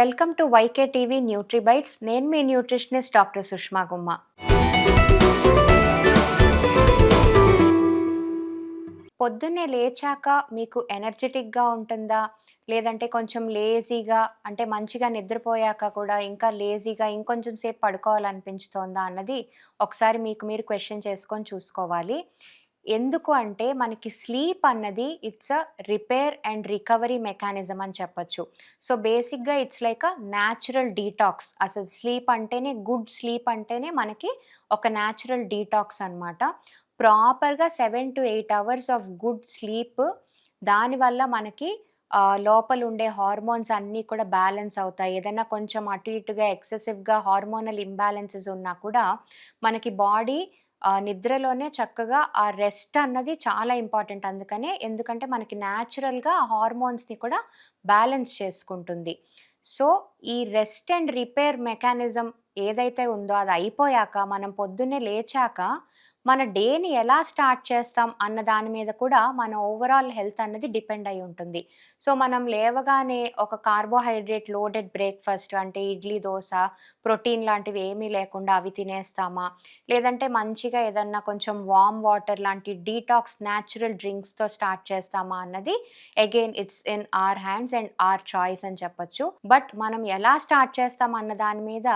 Welcome to YK TV nutribytes. నేను మీ nutritionist doctor Sushma గుమ్మ. పొద్దున్నే లేచాక మీకు ఎనర్జెటిక్‌గా ఉంటుందా? లేదంటే కొంచెం లేజీగా అంటే మంచిగా నిద్రపోయాక కూడా ఇంకా లేజీగా ఇంకొంచెం సేపు పడుకోవాలనిపించుతోందా అన్నది ఒకసారి మీకు మీరు క్వెషన్ చేసుకొని చూసుకోవాలి. ఎందుకు అంటే మనకి స్లీప్ అన్నది it's a repair and recovery mechanism అని చెప్పొచ్చు. సో, బేసిక్‌గా it's like a natural detox. అసలు స్లీప్ అంటేనే గుడ్ స్లీప్ అంటేనే మనకి ఒక న్యాచురల్ డీటాక్స్ అనమాట. ప్రాపర్‌గా 7-8 అవర్స్ ఆఫ్ గుడ్ స్లీప్ దానివల్ల మనకి లోపలుండే హార్మోన్స్ అన్నీ కూడా బ్యాలెన్స్ అవుతాయి. ఏదైనా కొంచెం అటు ఇటుగా ఎక్సెసివ్‌గా హార్మోనల్ ఇంబాలెన్సెస్ ఉన్నా కూడా మనకి బాడీ నిద్రలోనే చక్కగా ఆ రెస్ట్ అన్నది చాలా ఇంపార్టెంట్ అందుకనే. ఎందుకంటే మనకి న్యాచురల్‌గా హార్మోన్స్‌ని కూడా బ్యాలెన్స్ చేసుకుంటుంది. సో, ఈ రెస్ట్ అండ్ రిపేర్ మెకానిజం ఏదైతే ఉందో అది అయిపోయాక మనం పొద్దున్నే లేచాక మన డేని ఎలా స్టార్ట్ చేస్తాం అన్న దాని మీద కూడా మన ఓవరాల్ హెల్త్ అన్నది డిపెండ్ అయి ఉంటుంది. సో, మనం లేవగానే ఒక కార్బోహైడ్రేట్ లోడెడ్ బ్రేక్‌ఫాస్ట్ అంటే ఇడ్లీ, దోస, ప్రోటీన్ లాంటివి ఏమీ లేకుండా అవి తినేస్తామా? లేదంటే మంచిగా ఏదన్నా కొంచెం వార్మ్ వాటర్ లాంటి డీటాక్స్ న్యాచురల్ డ్రింక్స్‌తో స్టార్ట్ చేస్తామా అన్నది again it's in our hands and our choice అని చెప్పొచ్చు. బట్ మనం ఎలా స్టార్ట్ చేస్తాం అన్న దాని మీద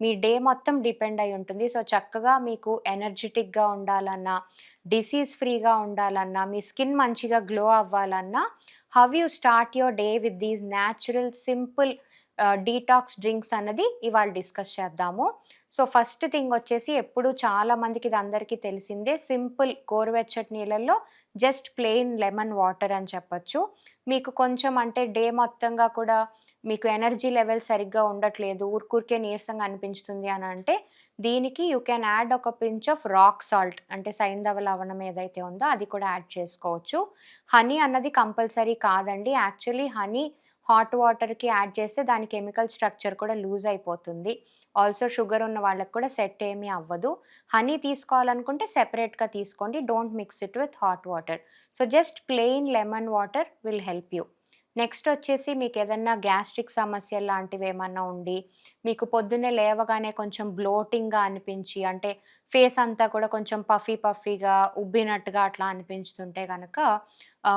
మీ డే మొత్తం డిపెండ్ అయి ఉంటుంది. సో, చక్కగా మీకు ఎనర్జిటిక్‌గా ఉండాలన్నా, డిసీజ్ ఫ్రీగా ఉండాలన్నా, మీ స్కిన్ మంచిగా గ్లో అవ్వాలన్నా, how you start your day with these natural simple detox drinks అన్నది ఇవాళ డిస్కస్ చేద్దాము. సో, ఫస్ట్ థింగ్ వచ్చేసి ఎప్పుడు చాలా మందికి ఇది అందరికీ తెలిసిందే. సింపుల్ గోరువెచ్చటి నీళ్ళల్లో జస్ట్ ప్లెయిన్ లెమన్ వాటర్ అని చెప్పొచ్చు. మీకు కొంచెం అంటే డే మొత్తంగా కూడా మీకు ఎనర్జీ లెవెల్ సరిగ్గా ఉండట్లేదు, ఊరికే నీరసంగా అనిపించుతుంది అని అంటే, దీనికి యూ కెన్ యాడ్ ఒక పించ్ ఆఫ్ రాక్ సాల్ట్ అంటే సైంధవ లవణం ఏదైతే ఉందో అది కూడా యాడ్ చేసుకోవచ్చు. హనీ అన్నది కంపల్సరీ కాదండి. యాక్చువల్లీ హనీ హాట్ వాటర్‌కి యాడ్ చేస్తే దాని కెమికల్ స్ట్రక్చర్ కూడా లూజ్ అయిపోతుంది. ఆల్సో షుగర్ ఉన్న వాళ్ళకి కూడా సెట్ ఏమీ అవ్వదు. హనీ తీసుకోవాలనుకుంటే సెపరేట్‌గా తీసుకోండి. Don't mix it with hot water. So, just plain lemon water will help you. Next వచ్చేసి మీకేదన్నా గ్యాస్ట్రిక్ సమస్యలు లాంటివేమన్నా ఉండి, మీకు పొద్దున్నే లేవగానే కొంచెం బ్లోటింగ్‌గా అనిపించి, అంటే ఫేస్ అంతా కూడా కొంచెం పఫీగా, ఉబ్బినట్టుగా అట్లా అనిపించుతుంటే గనక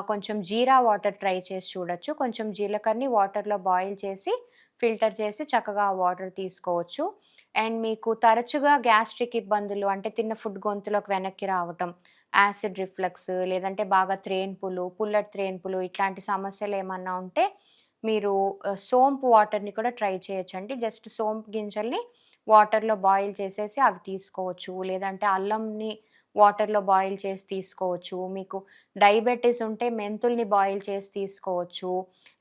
కొంచెం జీరా వాటర్ ట్రై చేసి చూడొచ్చు. కొంచెం జీలకర్రని వాటర్‌లో బాయిల్ చేసి, ఫిల్టర్ చేసి చక్కగా ఆ వాటర్ తీసుకోవచ్చు. అండ్ మీకు తరచుగా గ్యాస్ట్రిక్ ఇబ్బందులు అంటే తిన్న ఫుడ్ గొంతులోకి వెనక్కి రావటం, యాసిడ్ రిఫ్లక్స్ లేదంటే బాగా త్రేన్పులు, పుల్లటి త్రేన్పులు ఇట్లాంటి సమస్యలేమన్నా ఉంటే మీరు సోంపు వాటర్‌ని కూడా ట్రై చేయొచ్చండి. జస్ట్ సోంపు గింజల్ని వాటర్‌లో బాయిల్ చేసేసి అవి తీసుకోవచ్చు. లేదంటే అల్లంని వాటర్‌లో బాయిల్ చేసి తీసుకోవచ్చు. మీకు డయాబెటిస్ ఉంటే మెంతుల్ని బాయిల్ చేసి తీసుకోవచ్చు.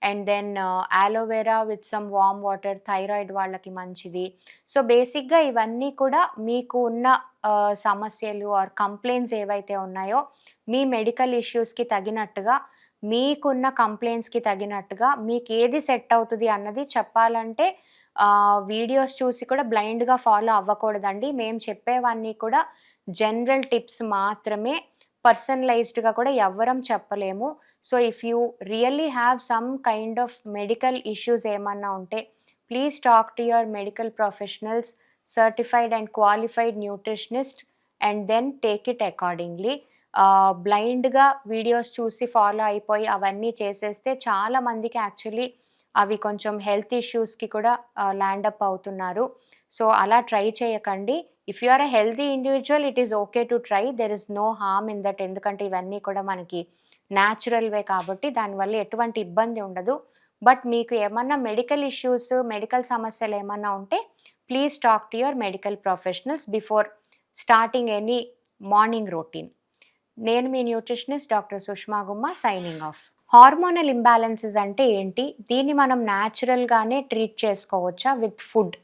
And then aloe vera with some warm water thyroid వాళ్ళకి మంచిది. సో, బేసిక్‌గా ఇవన్నీ కూడా మీకు ఉన్న సమస్యలు ఆర్ కంప్లెయింట్స్ ఏవైతే ఉన్నాయో, మీ మెడికల్ ఇష్యూస్‌కి తగినట్టుగా, మీకున్న కంప్లెయింట్స్‌కి తగినట్టుగా మీకేది సెట్ అవుతది అన్నది చెప్పాలంటే వీడియోస్ చూసి కూడా బ్లైండ్‌గా ఫాలో అవ్వకూడదండి. మేము చెప్పేవన్నీ కూడా జనరల్ టిప్స్ మాత్రమే. పర్సనలైజ్డ్‌గా కూడా ఎవ్వరం చెప్పలేము. So, if you really have some kind of medical issues ఏమన్నా ఉంటే, please talk to your medical professionals, certified and qualified nutritionist and then take it అకార్డింగ్‌లీ. బ్లైండ్‌గా వీడియోస్ చూసి ఫాలో అయిపోయి అవన్నీ చేసేస్తే చాలా మందికి యాక్చువల్లీ అవి కొంచెం హెల్త్ ఇష్యూస్‌కి కూడా ల్యాండ్ అప్ అవుతున్నారు. సో, అలా ట్రై చేయకండి. If you are a healthy individual it is okay to try. There is no harm in that. ఎందుకంటే ఇవన్నీ కూడా మనకి న్యాచురల్‌వే కాబట్టి దానివల్ల ఎటువంటి ఇబ్బంది ఉండదు. బట్ మీకు ఏమన్నా మెడికల్ ఇష్యూస్, మెడికల్ సమస్యలేమన్నా ఉంటే please talk to your medical professionals before starting any morning routine. నేను మీ న్యూట్రిషనిస్ట్ డాక్టర్ సుష్మా గుమ్మ సైనింగ్ ఆఫ్. హార్మోనల్ ఇంబాలెన్సెస్ అంటే ఏంటి? దీన్ని మనం న్యాచురల్‌గానే ట్రీట్ చేసుకోవచ్చా విత్ ఫుడ్?